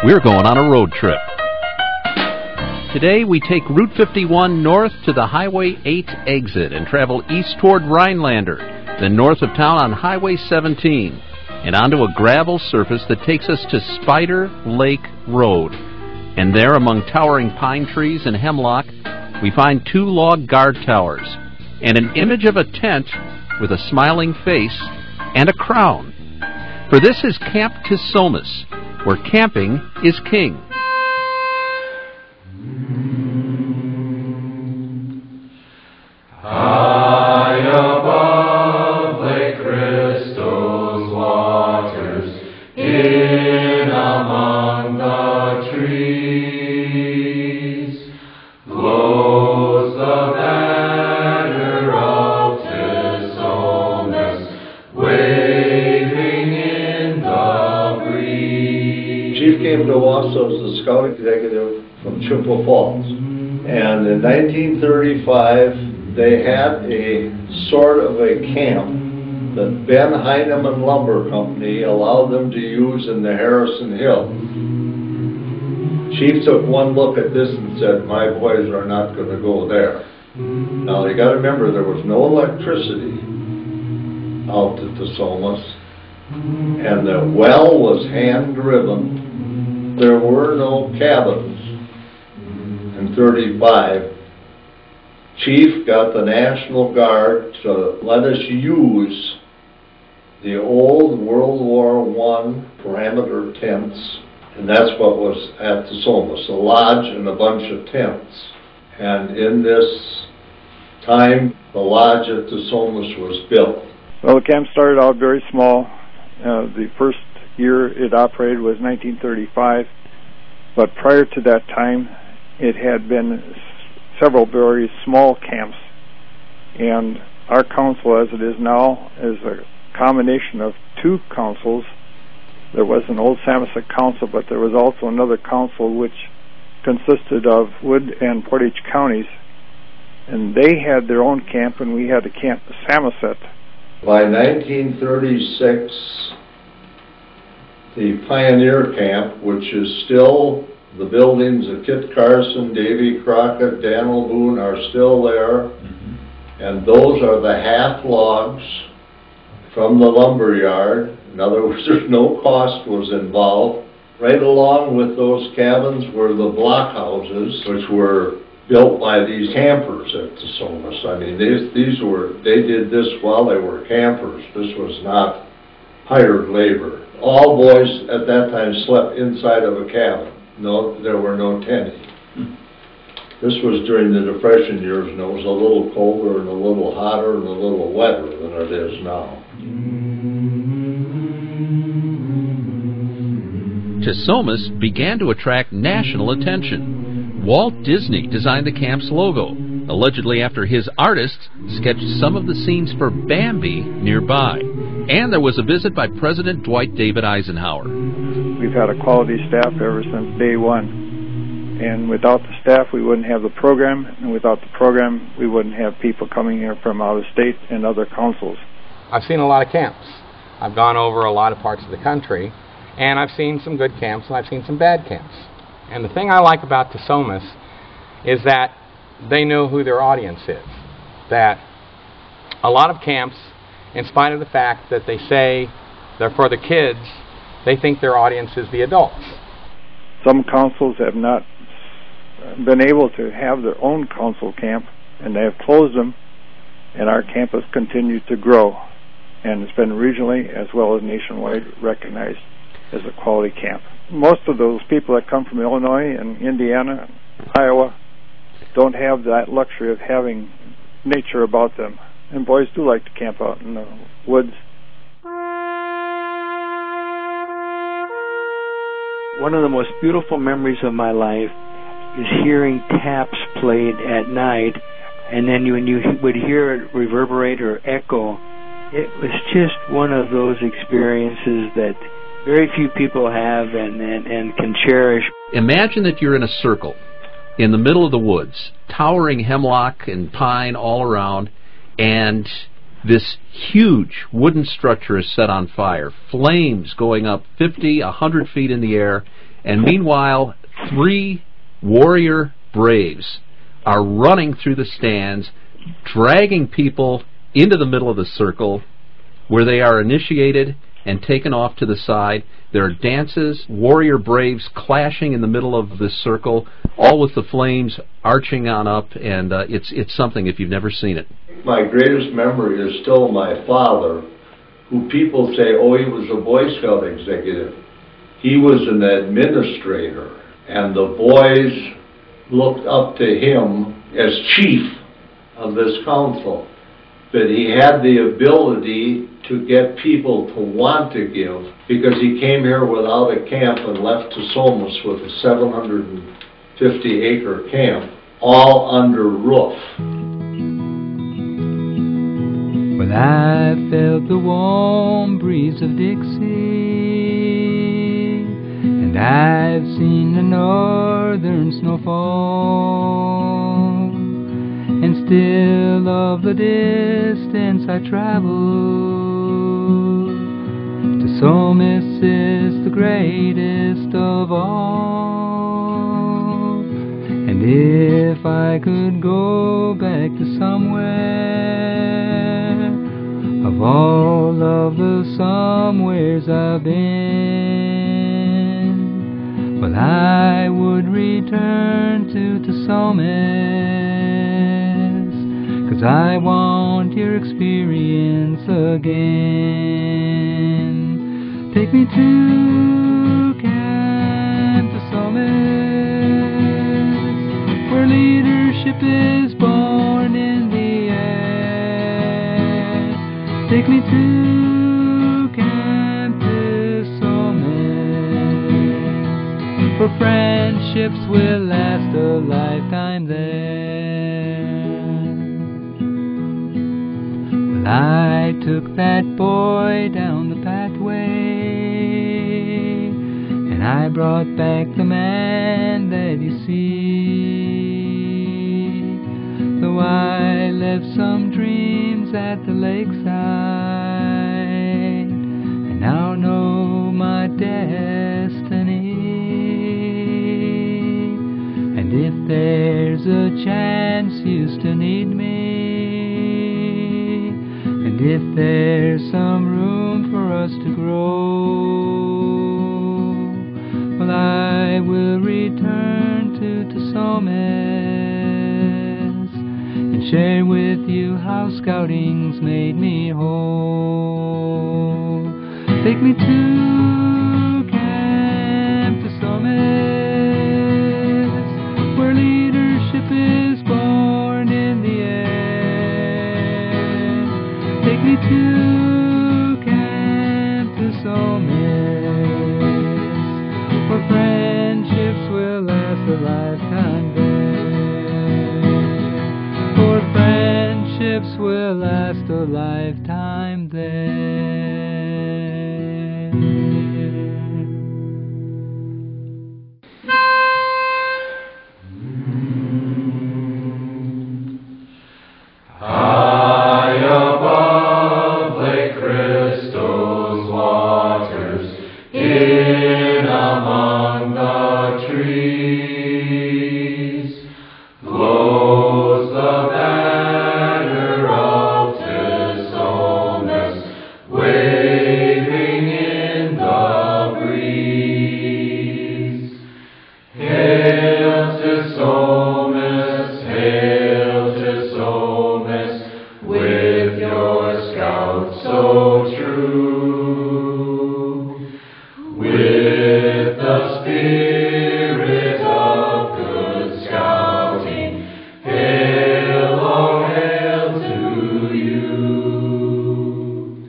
We're going on a road trip. Today we take Route 51 north to the Highway 8 exit and travel east toward Rhinelander, then north of town on Highway 17, and onto a gravel surface that takes us to Spider Lake Road. And there, among towering pine trees and hemlock, we find 2 log guard towers and an image of a tent with a smiling face and a crown. For this is Camp Tesomas, where camping is king. High above Lake Crystal's waters, in among the trees, flows the banner of Tesomas, waving in the breeze. Chief came to us as the scout executive from Chippewa Falls, and in 1935 they had a sort of a camp that Ben Heineman Lumber Company allowed them to use in the Harrison Hills. Chief took one look at this and said, "My boys are not going to go there." Now you got to remember, there was no electricity out at Tesomas, and the well was hand driven. There were no cabins in 35. Chief got the National Guard to let us use the old World War I parameter tents, and that's what was at Tesomas, a lodge and a bunch of tents. And in this time, the lodge at Tesomas was built. Well, the camp started out very small. The first year it operated was 1935, but prior to that time, it had been several very small camps, and our council as it is now is a combination of 2 councils. There was an old Samoset Council, but there was also another council which consisted of Wood and Portage counties, and they had their own camp and we had a camp, Samoset. By 1936, the Pioneer Camp, which is still the buildings of Kit Carson, Davy Crockett, Daniel Boone are still there, and those are the half logs from the lumber yard. In other words, there's no cost was involved. Right along with those cabins were the block houses, which were built by these campers at Tesomas. I mean, they did this while they were campers. This was not hired labor. All boys at that time slept inside of a cabin. No, there were no tenting. This was during the Depression years, and it was a little colder and a little hotter and a little wetter than it is now. Tesomas began to attract national attention. Walt Disney designed the camp's logo, allegedly after his artists sketched some of the scenes for Bambi nearby. And there was a visit by President Dwight David Eisenhower. We've had a quality staff ever since day one. And without the staff, we wouldn't have the program. And without the program, we wouldn't have people coming here from out of state and other councils. I've seen a lot of camps. I've gone over a lot of parts of the country, and I've seen some good camps and I've seen some bad camps. And the thing I like about Tesomas is that they know who their audience is. That a lot of camps, in spite of the fact that they say they're for the kids, they think their audience is the adults. Some councils have not been able to have their own council camp, and they have closed them, and our camp has continued to grow, and it's been regionally as well as nationwide recognized as a quality camp. Most of those people that come from Illinois and Indiana and Iowa don't have that luxury of having nature about them, and boys do like to camp out in the woods. One of the most beautiful memories of my life is hearing taps played at night, and then when you would hear it reverberate or echo, it was just one of those experiences that very few people have and can cherish. Imagine that you're in a circle in the middle of the woods, towering hemlock and pine all around, and this huge wooden structure is set on fire, flames going up 50, 100 feet in the air, And meanwhile, 3 warrior braves are running through the stands, dragging people into the middle of the circle where they are initiated and taken off to the side. There are dances, warrior braves clashing in the middle of the circle, all with the flames arching on up, and it's something if you've never seen it. My greatest memory is still my father, who people say, oh, he was a Boy Scout executive. He was an administrator, and the boys looked up to him as chief of this council. But he had the ability to get people to want to give, because he came here without a camp and left Tesomas with a 750-acre camp, all under roof. Well, I felt the warm breeze of Dixie, and I've seen the northern snowfall, and still of the distance I travel, Tesomas is the greatest of all. And if I could go back to somewhere, of all of the somewheres I've been, well, I would return to Tesomas, 'cause I want your experience again. Take me to Camp Tesomas, where leadership is born in the air. Take me to Camp Tesomas, where friendships will last a lifetime there. Well, I took that boy down the pathway, and I brought back the man that you see. Though I left some dreams at the lakeside, I now know my destiny. And if there's a chance you still need me, and if there's some room for us to grow, well, I will return to Tesomas and share with you how scouting's made me whole. Take me to Camp Tesomas, where leadership is born in the air. Take me to Camp Tesomas, where friendships will last a lifetime there. For friendships will last a lifetime there. High above Lake Crystal's waters, in among the trees, flows the banner of Tesomas, waving in the breeze. Hail Tesomas, hail Tesomas, with your scouts so true, with the spirit of good scouting. Hail, oh hail to you.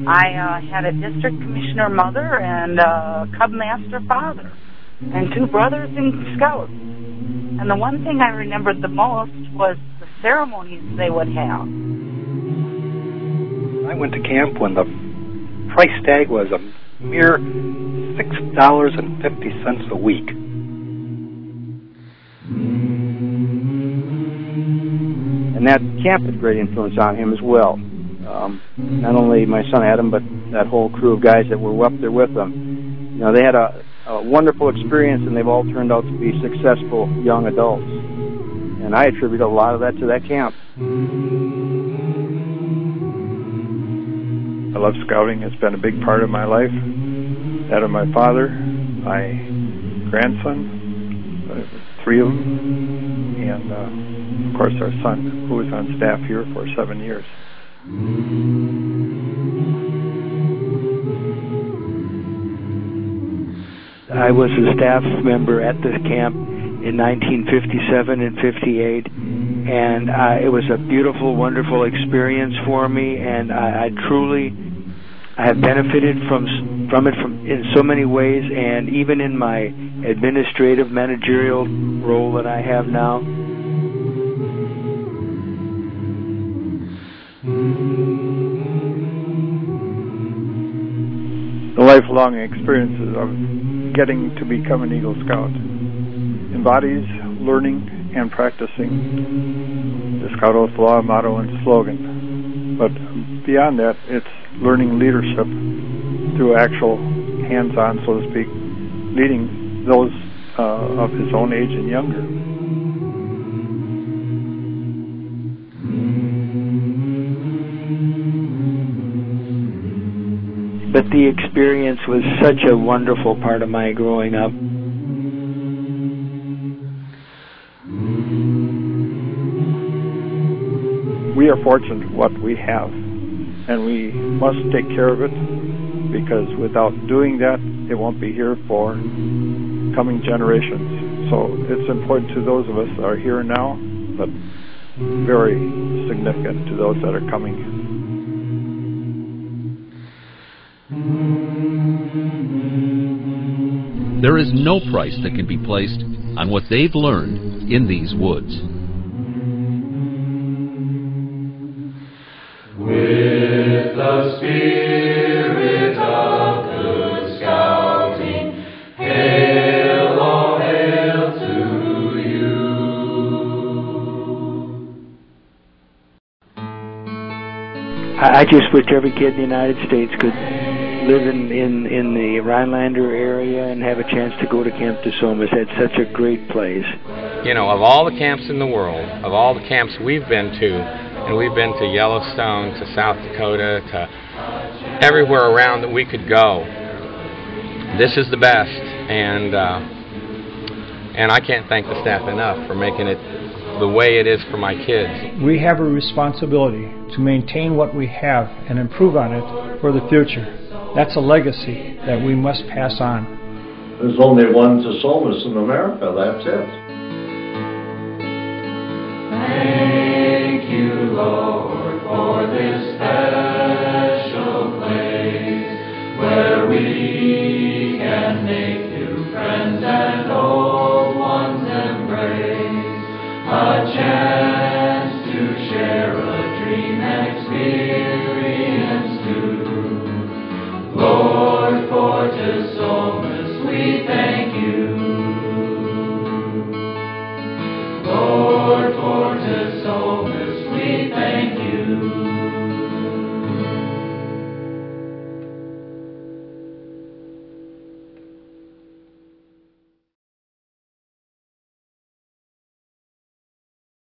I had a district commissioner mother and a cub master father and 2 brothers in scouts. And the one thing I remembered the most was the ceremonies they would have. I went to camp when the price tag was a mere $6.50 a week. And that camp had great influence on him as well. Not only my son Adam, but that whole crew of guys that were up there with him. You know, they had a wonderful experience, and they've all turned out to be successful young adults. And I attribute a lot of that to that camp. I love scouting. It's been a big part of my life. That of my father, my grandson, 3 of them, and of course our son, who was on staff here for 7 years. I was a staff member at the camp in 1957 and 58, and it was a beautiful, wonderful experience for me, and I have benefited from it in so many ways, and even in my administrative managerial role that I have now. The lifelong experiences of getting to become an Eagle Scout embodies learning and practicing the Scout Oath law, motto, and slogan. But beyond that, it's learning leadership through actual hands-on, so to speak, leading those of his own age and younger. But the experience was such a wonderful part of my growing up. We are fortunate what we have, and we must take care of it, because without doing that, it won't be here for coming generations. So it's important to those of us that are here now, but very significant to those that are coming. There is no price that can be placed on what they've learned in these woods. With the spirit of good scouting, hail, all hail to you. I just wish every kid in the United States could live in the Rhinelander area and have a chance to go to Camp Tesomas. It's such a great place. You know, of all the camps in the world, of all the camps we've been to, and we've been to Yellowstone, to South Dakota, to everywhere around that we could go, this is the best, and I can't thank the staff enough for making it the way it is for my kids. We have a responsibility to maintain what we have and improve on it for the future. That's a legacy that we must pass on. There's only one Tesomas in America, that's it. Thank you, Lord.